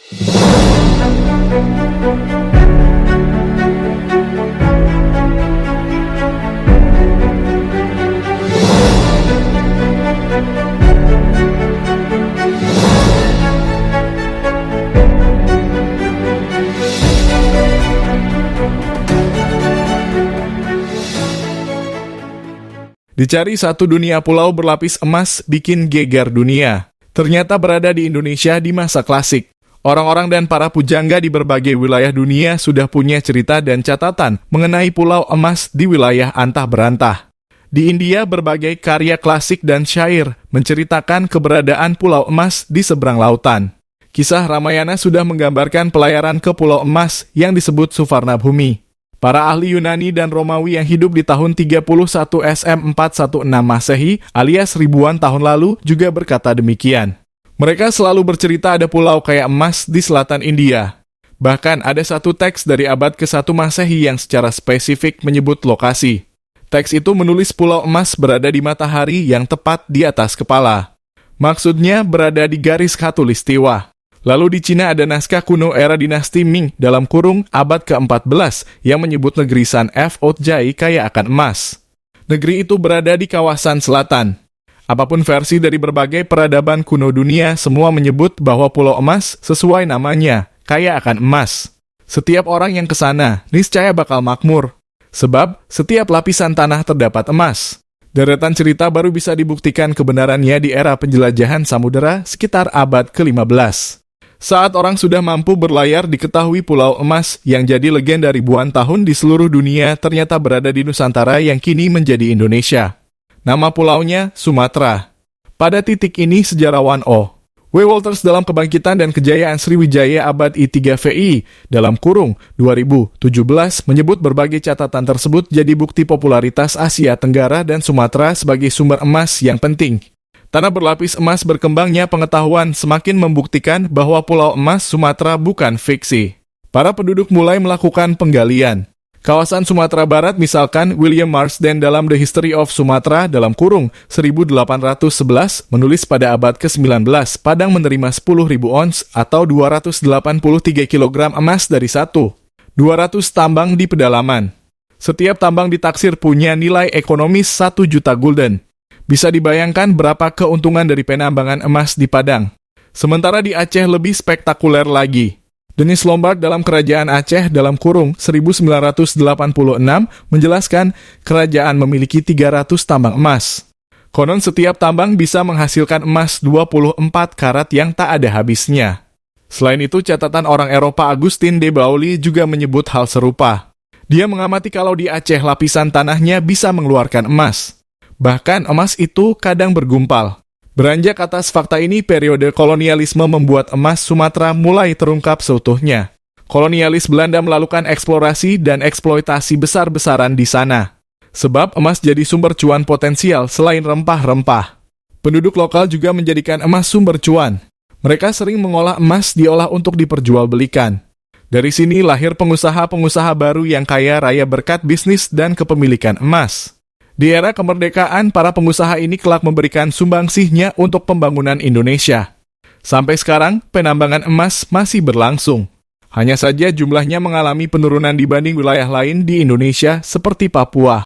Dicari satu dunia pulau berlapis emas bikin geger dunia. Ternyata berada di Indonesia di masa klasik. Orang-orang dan para pujangga di berbagai wilayah dunia sudah punya cerita dan catatan mengenai pulau emas di wilayah antah berantah. Di India, berbagai karya klasik dan syair menceritakan keberadaan pulau emas di seberang lautan. Kisah Ramayana sudah menggambarkan pelayaran ke pulau emas yang disebut Suvarnabhumi. Para ahli Yunani dan Romawi yang hidup di tahun 31 SM 416 Masehi alias ribuan tahun lalu juga berkata demikian. Mereka selalu bercerita ada pulau kayak emas di selatan India. Bahkan ada satu teks dari abad ke-1 Masehi yang secara spesifik menyebut lokasi. Teks itu menulis pulau emas berada di matahari yang tepat di atas kepala. Maksudnya berada di garis khatulistiwa. Lalu di Cina ada naskah kuno era dinasti Ming dalam kurung abad ke-14 yang menyebut negeri San F.Jai kaya akan emas. Negeri itu berada di kawasan selatan. Apapun versi dari berbagai peradaban kuno dunia, semua menyebut bahwa pulau emas sesuai namanya, kaya akan emas. Setiap orang yang ke sana niscaya bakal makmur, sebab setiap lapisan tanah terdapat emas. Deretan cerita baru bisa dibuktikan kebenarannya di era penjelajahan samudera sekitar abad ke-15. Saat orang sudah mampu berlayar, diketahui pulau emas yang jadi legenda ribuan tahun di seluruh dunia ternyata berada di Nusantara yang kini menjadi Indonesia. Nama pulaunya Sumatera. Pada titik ini sejarawan W. Walters dalam Kebangkitan dan Kejayaan Sriwijaya abad I3VI dalam kurung 2017 menyebut berbagai catatan tersebut jadi bukti popularitas Asia Tenggara dan Sumatera sebagai sumber emas yang penting. Tanah berlapis emas berkembangnya pengetahuan semakin membuktikan bahwa pulau emas Sumatera bukan fiksi. Para penduduk mulai melakukan penggalian. Kawasan Sumatera Barat misalkan William Marsden dalam The History of Sumatra dalam kurung 1811 menulis pada abad ke-19 Padang menerima 10.000 ons atau 283 kg emas dari satu. 200 tambang di pedalaman. Setiap tambang ditaksir punya nilai ekonomis 1 juta gulden. Bisa dibayangkan berapa keuntungan dari penambangan emas di Padang. Sementara di Aceh lebih spektakuler lagi. Denis Lombard dalam Kerajaan Aceh dalam kurung 1986 menjelaskan kerajaan memiliki 300 tambang emas. Konon setiap tambang bisa menghasilkan emas 24 karat yang tak ada habisnya. Selain itu, catatan orang Eropa Agustin de Bauli juga menyebut hal serupa. Dia mengamati kalau di Aceh lapisan tanahnya bisa mengeluarkan emas. Bahkan emas itu kadang bergumpal. Beranjak atas fakta ini, periode kolonialisme membuat emas Sumatera mulai terungkap seutuhnya. Kolonialis Belanda melakukan eksplorasi dan eksploitasi besar-besaran di sana. Sebab emas jadi sumber cuan potensial selain rempah-rempah. Penduduk lokal juga menjadikan emas sumber cuan. Mereka sering mengolah emas diolah untuk diperjualbelikan. Dari sini lahir pengusaha-pengusaha baru yang kaya raya berkat bisnis dan kepemilikan emas. Di era kemerdekaan, para pengusaha ini kelak memberikan sumbangsihnya untuk pembangunan Indonesia. Sampai sekarang, penambangan emas masih berlangsung. Hanya saja jumlahnya mengalami penurunan dibanding wilayah lain di Indonesia seperti Papua.